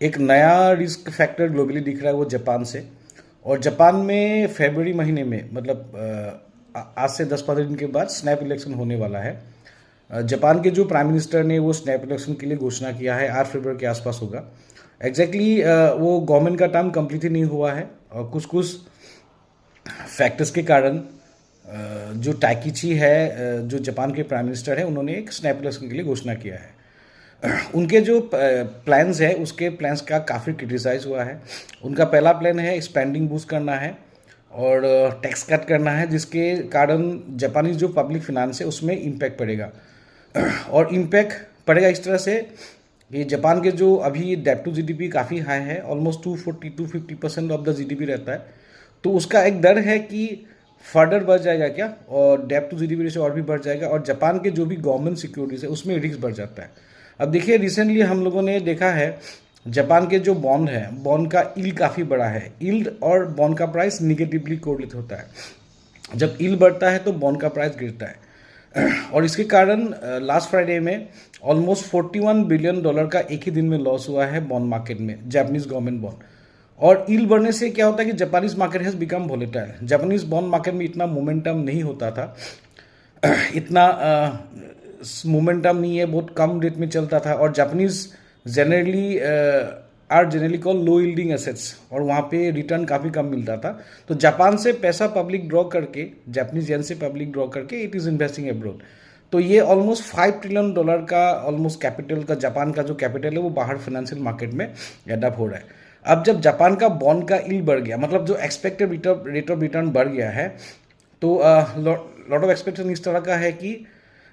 एक नया risk factor globally दिख रहा है वो जापान से। और जापान में फरवरी महीने में मतलब आज से 10-15 दिन के बाद स्नैप इलेक्शन होने वाला है। जापान के जो प्राइम मिनिस्टर ने वो स्नैप इलेक्शन के लिए घोषणा किया है, 8 फरवरी के आसपास होगा। एग्जैक्टली वो गवर्नमेंट का टर्म कंप्लीट ही नहीं हुआ है और कुछ कुछ फैक्टर्स के कारण जो टाइकीची है, जो जापान के प्राइम मिनिस्टर हैं, उन्होंने एक स्नैप इलेक्शन के लिए घोषणा किया है। उनके जो प्लान्स है उसके प्लान्स का काफ़ी क्रिटिसाइज हुआ है। उनका पहला प्लान है स्पेंडिंग बूस्ट करना है और टैक्स कट करना है, जिसके कारण जापानी जो पब्लिक फाइनेंस है उसमें इम्पैक्ट पड़ेगा। और इम्पैक्ट पड़ेगा इस तरह से कि जापान के जो अभी डेब्ट टू जीडीपी काफ़ी हाई है, ऑलमोस्ट 240-250% ऑफ द जीडीपी रहता है। तो उसका एक डर है कि फर्दर बढ़ जाएगा क्या, और डेब्ट टू जीडीपी रेशियो और भी बढ़ जाएगा, और जापान के जो भी गवर्नमेंट सिक्योरिटीज है उसमें रिस्क बढ़ जाता है। अब देखिए, रिसेंटली हम लोगों ने देखा है जापान के जो बॉन्ड है, बॉन्ड का यील्ड काफ़ी बड़ा है। यील्ड और बॉन्ड का प्राइस निगेटिवली कोरिलेट होता है। जब यील्ड बढ़ता है तो बॉन्ड का प्राइस गिरता है। और इसके कारण लास्ट फ्राइडे में ऑलमोस्ट $41 बिलियन का एक ही दिन में लॉस हुआ है बॉन्ड मार्केट में, जापानीज गवर्नमेंट बॉन्ड। और यील्ड बढ़ने से क्या होता है कि Japanese market has become volatile. Japanese bond market में इतना मोमेंटम नहीं होता था, इतना मोमेंटम नहीं है, बहुत कम रेट में चलता था। और Japanese generally are generally call low yielding assets, और वहाँ पे रिटर्न काफ़ी कम मिलता था। तो जापान से पैसा पब्लिक ड्रॉ करके, जापानीज येन से पब्लिक ड्रॉ करके इट इज़ इन्वेस्टिंग अब्रॉड। तो ये ऑलमोस्ट $5 ट्रिलियन का ऑलमोस्ट कैपिटल का, जापान का जो कैपिटल है वो बाहर फाइनेंशियल मार्केट में एड अप हो रहा है। अब जब जापान का बॉन्ड का यील्ड बढ़ गया, मतलब जो एक्सपेक्टेड रेट ऑफ रिटर्न बढ़ गया है, तो लॉट ऑफ एक्सपेक्टेशन इस तरह का है कि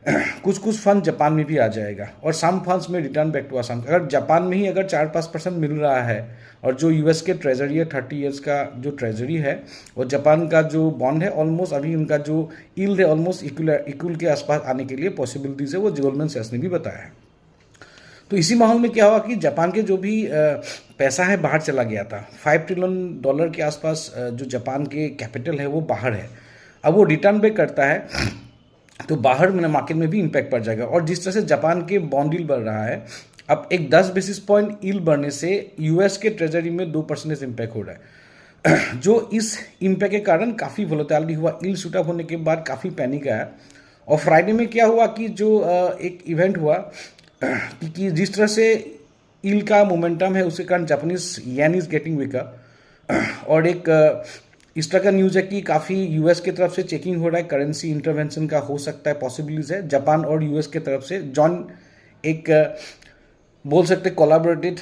कुछ कुछ फंड जापान में भी आ जाएगा, और सम फंड्स में रिटर्न बैक टू आसाम। अगर जापान में ही अगर 4-5% मिल रहा है, और जो यूएस के ट्रेजरी है 30 ईयर्स का जो ट्रेजरी है, और जापान का जो बॉन्ड है ऑलमोस्ट अभी उनका जो यील्ड है ऑलमोस्ट इक्वल के आसपास आने के लिए पॉसिबिलिटीज है, वो गोल्डमैन सैक्स ने भी बताया है। तो इसी माहौल में क्या हुआ कि जापान के जो भी पैसा है बाहर चला गया था। $5 ट्रिलियन के आसपास जो जापान के कैपिटल है वो बाहर है। अब वो रिटर्न बैक करता है तो बाहर में मार्केट में भी इम्पैक्ट पड़ जाएगा। और जिस तरह से जापान के बॉन्ड यील्ड बढ़ रहा है, अब एक 10 बेसिस पॉइंट यील्ड बढ़ने से यूएस के ट्रेजरी में 2% इम्पैक्ट हो रहा है। जो इस इम्पैक्ट के कारण काफ़ी वोलेटिलिटी हुआ, यील्ड शूटअप होने के बाद काफ़ी पैनिक आया। और फ्राइडे में क्या हुआ कि जो एक इवेंट हुआ कि जिस तरह से यील्ड का मोमेंटम है उसके कारण Japanese yen is getting weaker. और एक इस तरह का न्यूज़ है कि काफ़ी यूएस की तरफ से चेकिंग हो रहा है, करेंसी इंटरवेंशन का हो सकता है, पॉसिबिलिटीज है जापान और यूएस की तरफ से। जॉन एक बोल सकते कोलैबोरेटेड